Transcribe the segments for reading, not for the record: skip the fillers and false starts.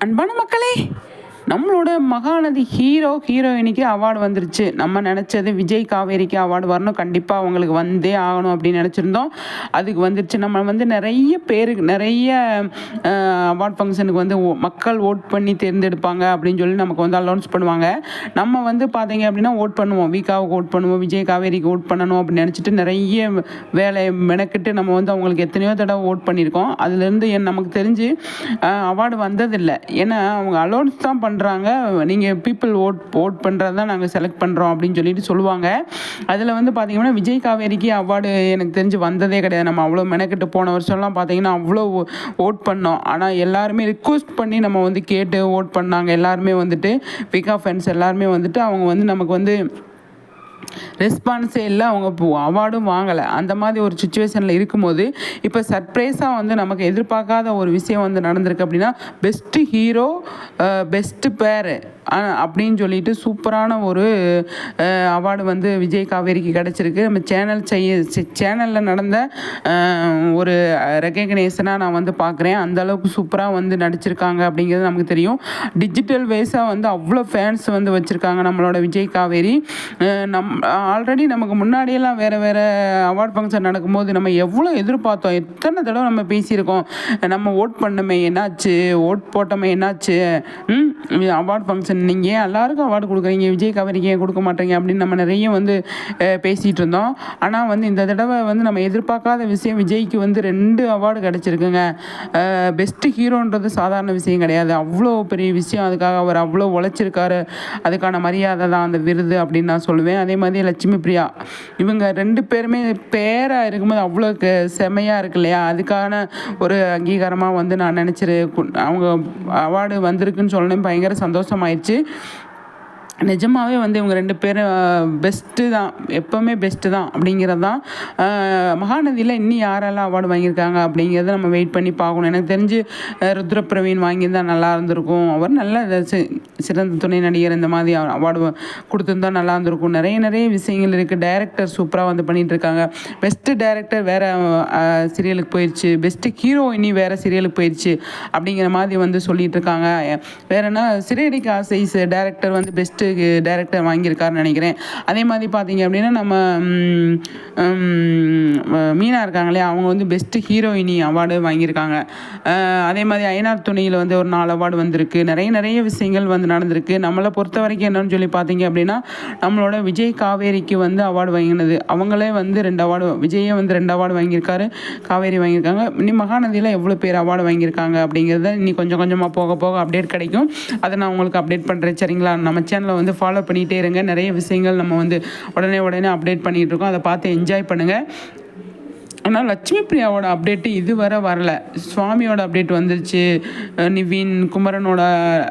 அன்பான மக்களே, நம்மளோட மகாநதி ஹீரோயினிக்கு அவார்டு வந்துருச்சு. நம்ம நினச்சது விஜய் காவேரிக்கு அவார்டு வரணும், கண்டிப்பாக அவங்களுக்கு வந்தே ஆகணும் அப்படின்னு நினச்சிருந்தோம். அதுக்கு வந்துருச்சு. நம்ம வந்து நிறைய பேருக்கு நிறைய அவார்ட் ஃபங்க்ஷனுக்கு வந்து மக்கள் ஓட் பண்ணி தேர்ந்தெடுப்பாங்க அப்படின்னு சொல்லி நமக்கு வந்து அலௌன்ஸ் பண்ணுவாங்க. நம்ம வந்து பார்த்தீங்க அப்படின்னா ஓட் பண்ணுவோம், விகாவுக்கு ஓட் பண்ணுவோம், விஜய் காவேரிக்கு ஓட் பண்ணணும் அப்படின்னு நினச்சிட்டு நிறைய வேலை மெனக்கிட்டு நம்ம வந்து அவங்களுக்கு எத்தனையோ தடவை ஓட் பண்ணியிருக்கோம். அதுலேருந்து நமக்கு தெரிஞ்சு அவார்டு வந்ததில்லை. ஏன்னா அவங்க அலௌன்ஸ் தான் பண்ணுறாங்க, நீங்கள் பீப்புள் ஓட் பண்ணுறது தான் நாங்கள் செலக்ட் பண்ணுறோம் அப்படின்னு சொல்லிட்டு சொல்லுவாங்க. அதில் வந்து பார்த்திங்கன்னா விஜய் காவேரிக்கு அவார்டு எனக்கு தெரிஞ்சு வந்ததே கிடையாது. நம்ம அவ்வளோ மெனக்கிட்டு போன வருஷம்லாம் பார்த்திங்கன்னா அவ்வளோ ஓட் பண்ணோம். ஆனால் எல்லாருமே ரிக்வஸ்ட் பண்ணி நம்ம வந்து கேட்டு ஓட் பண்ணாங்க. எல்லாருமே வந்துட்டு விகா ஃபேன்ஸ் எல்லாருமே வந்துட்டு அவங்க வந்து நமக்கு வந்து ரெஸ்பான்ஸே இல்லை, அவங்க அவார்டும் வாங்கலை. அந்த மாதிரி ஒரு சுச்சுவேஷனில் இருக்கும்போது இப்போ சர்ப்ரைஸாக வந்து நமக்கு எதிர்பார்க்காத ஒரு விஷயம் வந்து நடந்திருக்கு. அப்படின்னா பெஸ்ட்டு ஹீரோ பெஸ்ட்டு பேர் அப்படின்னு சொல்லிட்டு சூப்பரான ஒரு அவார்டு வந்து விஜய் காவேரிக்கு கிடச்சிருக்கு. நம்ம சேனலில் நடந்த ஒரு ரெகக்னேஷனாக நான் வந்து பார்க்குறேன். அந்தளவுக்கு சூப்பராக வந்து நடிச்சிருக்காங்க அப்படிங்கிறது நமக்கு தெரியும். டிஜிட்டல் வேஸாக வந்து அவ்வளோ ஃபேன்ஸ் வந்து வச்சுருக்காங்க நம்மளோட விஜய் காவேரி. ஆல்ரெடி நமக்கு முன்னாடியெல்லாம் வேறு அவார்ட் ஃபங்க்ஷன் நடக்கும்போது நம்ம எவ்வளோ எதிர்பார்த்தோம், எத்தனை தடவை நம்ம பேசியிருக்கோம். நம்ம ஓட் பண்ணமே என்னாச்சு, ஓட் போட்டோமே என்னாச்சு, அவார்ட் ஃபங்க்ஷன் நீங்கள் ஏன் எல்லாருக்கும் அவார்டு கொடுக்குறீங்க, விஜய் காவேரிக்கு ஏன் கொடுக்க மாட்டேங்க அப்படின்னு நம்ம நிறைய வந்து பேசிகிட்டு இருந்தோம். ஆனால் வந்து இந்த தடவை வந்து நம்ம எதிர்பார்க்காத விஷயம், விஜய்க்கு வந்து 2 அவார்டு கிடச்சிருக்குங்க. பெஸ்ட்டு ஹீரோன்றது சாதாரண விஷயம் கிடையாது, அவ்வளோ பெரிய விஷயம். அதுக்காக அவர் அவ்வளோ உழைச்சிருக்காரு. அதுக்கான மரியாதை தான் அந்த விருது அப்படின்னு நான் சொல்லுவேன். அதே மாதிரி லட்சுமி பிரியா, இவங்க 2 பேருமே பேராக இருக்கும்போது அவ்வளோ செமையாக இருக்கு இல்லையா. அதுக்கான ஒரு அங்கீகாரமாக வந்து நான் அவங்க அவார்டு வந்திருக்குன்னு சொல்லணும். பயங்கர சந்தோஷமாயிடுச்சு. நிஜமாகவே வந்து இவங்க 2 பேரும் பெஸ்ட்டு தான், எப்போவுமே பெஸ்ட்டு தான் அப்படிங்கிறது தான். மகாநதியில் இன்னும் யாரெல்லாம் அவார்டு வாங்கியிருக்காங்க அப்படிங்கிறத நம்ம வெயிட் பண்ணி பார்க்கணும். எனக்கு தெரிஞ்சு ருத்ரபிரவீன் வாங்கியிருந்தால் நல்லா இருந்திருக்கும். அவர் நல்ல சிறந்த துணை நடிகர் இந்த மாதிரி அவார்டு கொடுத்துருந்தா நல்லா இருந்திருக்கும். நிறைய விஷயங்கள் இருக்குது. டைரக்டர் சூப்பராக வந்து பண்ணிகிட்ருக்காங்க. பெஸ்ட்டு டைரக்டர் வேறு சீரியலுக்கு போயிடுச்சு, பெஸ்ட்டு ஹீரோயினி வேறு சீரியலுக்கு போயிடுச்சு அப்படிங்கிற மாதிரி வந்து சொல்லிகிட்டு இருக்காங்க. வேறு என்ன, சிறையடிக்க ஆசை டைரக்டர் வந்து பெஸ்ட்டு டைரக்டர் வாங்கியிருக்காருன்னு நினைக்கிறேன். அதே மாதிரி பார்த்தீங்க அப்படின்னா நம்ம மீனா இருக்காங்களே, அவங்க வந்து பெஸ்ட்டு ஹீரோயினி அவார்டு வாங்கியிருக்காங்க. அதே மாதிரி ஐநார் துணையில் வந்து ஒரு 4 அவார்டு வந்திருக்கு. நிறைய விஷயங்கள் வந்து நடந்திருக்கு. நம்மளை பொறுத்த வரைக்கும் என்னன்னு சொல்லி பார்த்தீங்க அப்படின்னா நம்மளோட விஜய் காவேரிக்கு வந்து அவார்டு வாங்கினது, அவங்களே வந்து 2 அவார்டு, விஜயே வந்து 2 அவார்டு வாங்கியிருக்காரு, காவேரி வாங்கியிருக்காங்க. இன்னி மகாநதியில் எவ்வளோ பேர் அவார்டு வாங்கியிருக்காங்க அப்படிங்கிறத இன்னி கொஞ்சமாக போக அப்டேட் கிடைக்கும். அதை நான் உங்களுக்கு அப்டேட் பண்ணுறேன், சரிங்களா. நம்ம சேனலை வந்து ஃபாலோ பண்ணிகிட்டே இருங்க. நிறைய விஷயங்கள் நம்ம வந்து உடனே அப்டேட் பண்ணிகிட்டு இருக்கோம். அதை பார்த்து என்ஜாய் பண்ணுங்கள். ஆனால் லட்சுமி பிரியாவோட அப்டேட்டு இதுவரை வரல. சுவாமியோட அப்டேட் வந்துருச்சு, நிவின், குமரனோட,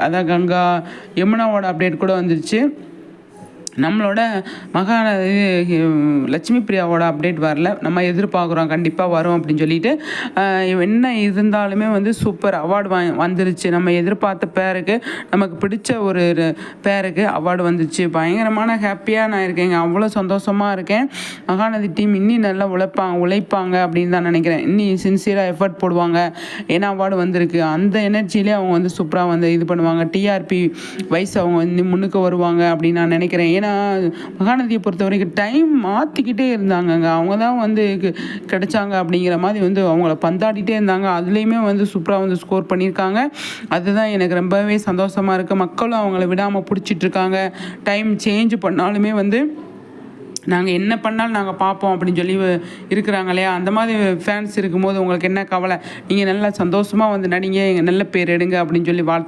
அதான் கங்கா, யமுனாவோட அப்டேட் கூட வந்துருச்சு. நம்மளோட மகாநதி லட்சுமி பிரியாவோட அப்டேட் வரல. நம்ம எதிர்பார்க்குறோம், கண்டிப்பாக வரும் அப்படின்னு சொல்லிட்டு. என்ன இருந்தாலுமே வந்து சூப்பர் அவார்டு வந்துருச்சு. நம்ம எதிர்பார்த்த பேருக்கு, நமக்கு பிடிச்ச ஒரு பேருக்கு அவார்டு வந்துருச்சு. பயங்கரமான ஹாப்பியாக நான் இருக்கேங்க, அவ்வளோ சந்தோஷமாக இருக்கேன். மகாநதி டீம் இன்னும் நல்லா உழைப்பாங்க அப்படின்னு தான் நினைக்கிறேன். இன்னும் சின்சியராக எஃபர்ட் போடுவாங்க. ஏன்னா அவார்டு வந்திருக்கு, அந்த எனர்ஜியிலே அவங்க வந்து சூப்பராக வந்து இது பண்ணுவாங்க. டிஆர்பி வைஸ் அவங்க வந்து முன்னுக்கு வருவாங்க அப்படின்னு நான் நினைக்கிறேன். ஏன்னா மகாநதியை பொறுத்த வரைக்கும் டைம் மாற்றிக்கிட்டே இருந்தாங்கங்க. அவங்க தான் வந்து கிடைச்சாங்க அப்படிங்கிற மாதிரி வந்து அவங்கள பந்தாடிட்டே இருந்தாங்க. அதுலேயுமே வந்து சூப்பராக வந்து ஸ்கோர் பண்ணியிருக்காங்க. அதுதான் எனக்கு ரொம்பவே சந்தோஷமாக இருக்குது. மக்களும் அவங்கள விடாமல் பிடிச்சிட்ருக்காங்க. டைம் சேஞ்ச் பண்ணாலுமே வந்து நாங்கள் என்ன பண்ணாலும் நாங்கள் பார்ப்போம் அப்படின்னு சொல்லி இருக்கிறாங்க இல்லையா. அந்த மாதிரி ஃபேன்ஸ் இருக்கும்போது உங்களுக்கு என்ன கவலை, நீங்கள் நல்லா சந்தோஷமாக வந்து நடிங்க, நல்ல பேர் எடுங்க அப்படின்னு சொல்லி வாழ்த்து.